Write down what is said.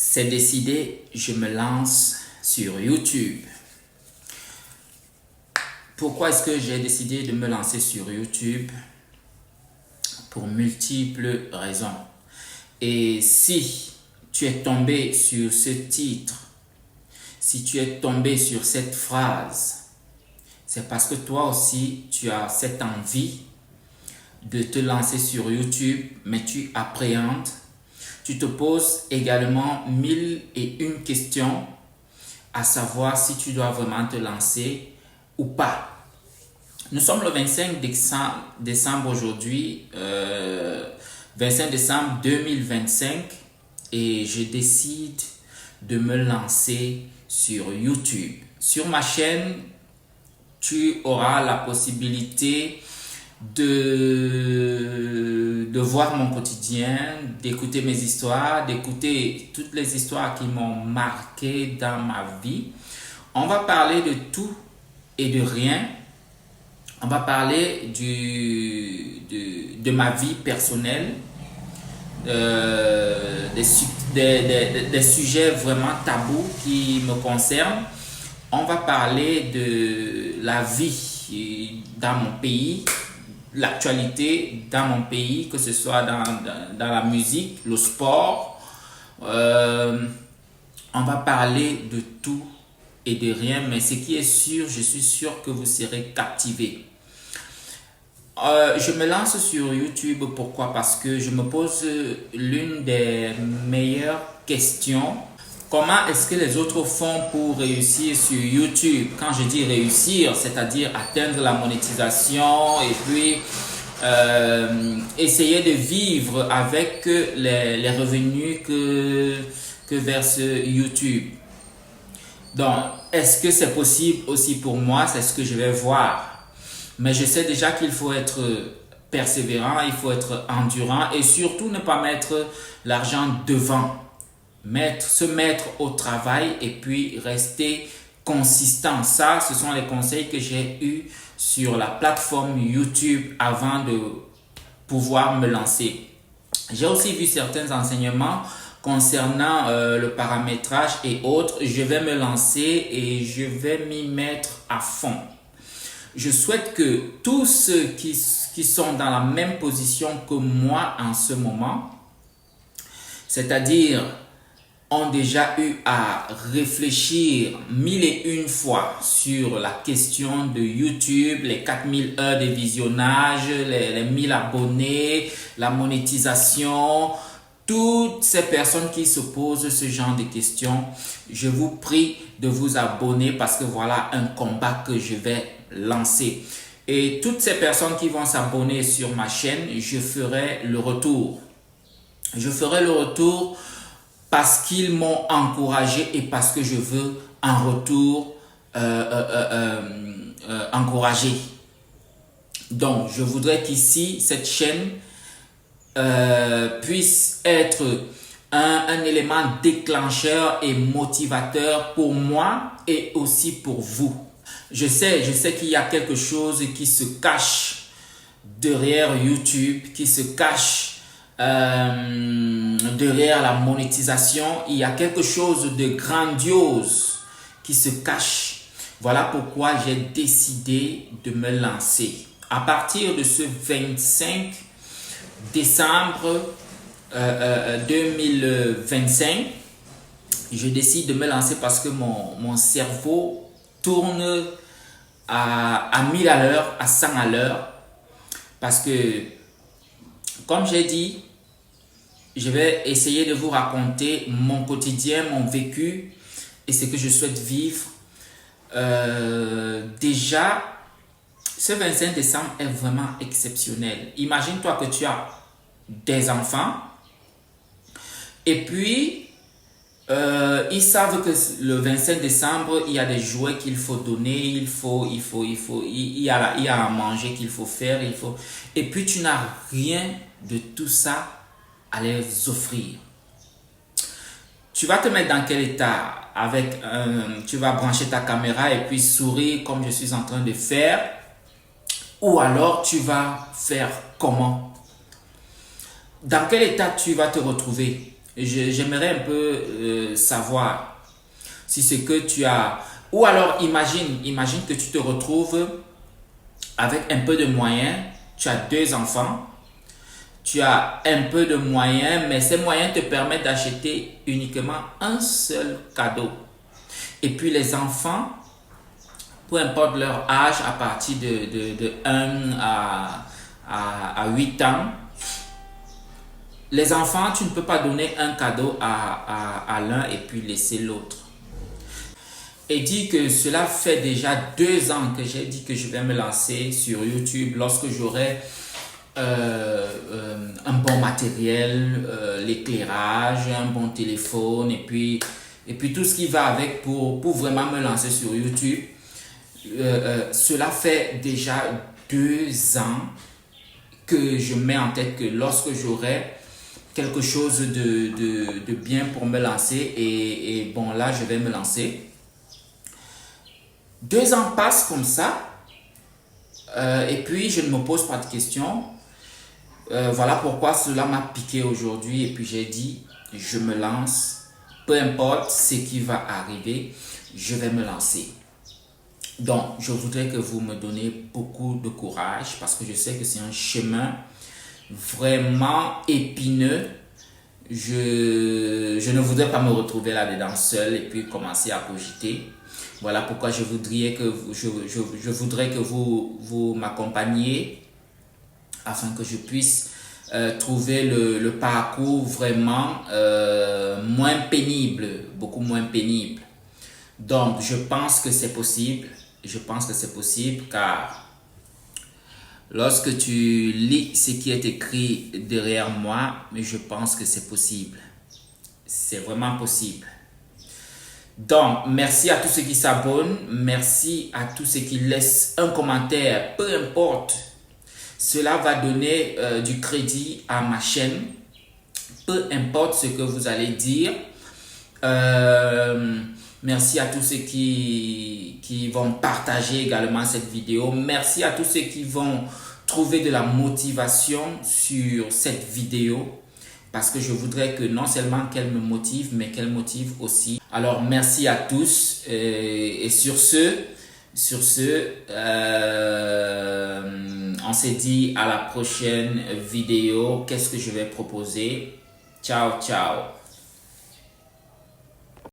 C'est décidé, je me lance sur YouTube. Pourquoi est-ce que j'ai décidé de me lancer sur YouTube? Pour multiples raisons. Et si tu es tombé sur ce titre, si tu es tombé sur cette phrase, c'est parce que toi aussi, tu as cette envie de te lancer sur YouTube, mais tu appréhendes. Tu te poses également 1001 questions, à savoir si tu dois vraiment te lancer ou pas. Nous sommes le 25 décembre aujourd'hui, 25 décembre 2025, et je décide de me lancer sur YouTube. Sur ma chaîne, tu auras la possibilité de voir mon quotidien, d'écouter mes histoires, d'écouter toutes les histoires qui m'ont marqué dans ma vie. On va parler de tout et de rien. On va parler de ma vie personnelle, des sujets vraiment tabous qui me concernent. On va parler de la vie dans mon pays, l'actualité dans mon pays, que ce soit dans la musique, le sport. On va parler de tout et de rien, mais ce qui est sûr, je suis sûr que vous serez captivés. Je me lance sur YouTube, pourquoi? Parce que je me pose l'une des meilleures questions. Comment est-ce que les autres font pour réussir sur YouTube? Quand je dis réussir, c'est-à-dire atteindre la monétisation et puis essayer de vivre avec les revenus que verse YouTube. Donc, est-ce que c'est possible aussi pour moi? C'est ce que je vais voir. Mais je sais déjà qu'il faut être persévérant, il faut être endurant et surtout ne pas mettre l'argent devant. Se mettre au travail et puis rester consistant. Ça, ce sont les conseils que j'ai eus sur la plateforme YouTube avant de pouvoir me lancer. J'ai aussi vu certains enseignements concernant le paramétrage et autres. Je vais me lancer et je vais m'y mettre à fond. Je souhaite que tous ceux qui sont dans la même position que moi en ce moment, c'est-à-dire ont déjà eu à réfléchir 1001 fois sur la question de YouTube, les 4000 heures de visionnage, les 1000 abonnés, la monétisation, toutes ces personnes qui se posent ce genre de questions, je vous prie de vous abonner parce que voilà un combat que je vais lancer. Et toutes ces personnes qui vont s'abonner sur ma chaîne, je ferai le retour. Je ferai le retour parce qu'ils m'ont encouragé et parce que je veux en retour encourager. Donc, je voudrais qu'ici, cette chaîne puisse être un élément déclencheur et motivateur pour moi et aussi pour vous. Je sais qu'il y a quelque chose qui se cache derrière YouTube, qui se cache derrière la monétisation. Il y a quelque chose de grandiose qui se cache. Voilà pourquoi j'ai décidé de me lancer. À partir de ce 25 décembre 2025, je décide de me lancer parce que mon cerveau tourne à 1000 à l'heure, à 100 à l'heure. Parce que, comme j'ai dit, je vais essayer de vous raconter mon quotidien, mon vécu et ce que je souhaite vivre. Déjà, ce 25 décembre est vraiment exceptionnel. Imagine-toi que tu as des enfants et puis ils savent que le 25 décembre, il y a des jouets qu'il faut donner, il y a à manger qu'il faut faire, et puis tu n'as rien de tout ça à les offrir. Tu vas te mettre dans quel état? Tu vas brancher ta caméra et puis sourire comme je suis en train de faire, ou alors tu vas faire comment? Dans quel état tu vas te retrouver? J'aimerais un peu savoir si ce que tu as... Ou alors imagine que tu te retrouves avec un peu de moyens, tu as 2 enfants, tu as un peu de moyens, mais ces moyens te permettent d'acheter uniquement un seul cadeau. Et puis les enfants, peu importe leur âge, à partir de 1 à 8 ans, les enfants, tu ne peux pas donner un cadeau à l'un et puis laisser l'autre. Et dit que cela fait déjà 2 ans que j'ai dit que je vais me lancer sur YouTube lorsque j'aurai un bon matériel, l'éclairage, un bon téléphone et puis tout ce qui va avec pour vraiment me lancer sur YouTube. Cela fait déjà 2 ans que je mets en tête que lorsque j'aurai quelque chose de bien pour me lancer et bon là je vais me lancer. 2 ans passent comme ça et puis je ne me pose pas de questions. Voilà pourquoi cela m'a piqué aujourd'hui et puis j'ai dit je me lance, peu importe ce qui va arriver, je vais me lancer. Donc je voudrais que vous me donnez beaucoup de courage parce que je sais que c'est un chemin vraiment épineux. Je ne voudrais pas me retrouver là-dedans seul et puis commencer à cogiter. Voilà pourquoi je voudrais que vous m'accompagniez afin que je puisse trouver le parcours vraiment moins pénible, beaucoup moins pénible. Donc, je pense que c'est possible. Je pense que c'est possible car lorsque tu lis ce qui est écrit derrière moi, je pense que c'est possible. C'est vraiment possible. Donc, merci à tous ceux qui s'abonnent. Merci à tous ceux qui laissent un commentaire, peu importe. Cela va donner du crédit à ma chaîne. Peu importe ce que vous allez dire. Merci à tous ceux qui vont partager également cette vidéo. Merci à tous ceux qui vont trouver de la motivation sur cette vidéo. Parce que je voudrais que non seulement qu'elle me motive, mais qu'elle motive aussi. Alors, merci à tous. Et sur ce, on s'est dit à la prochaine vidéo. Qu'est-ce que je vais proposer? Ciao, ciao.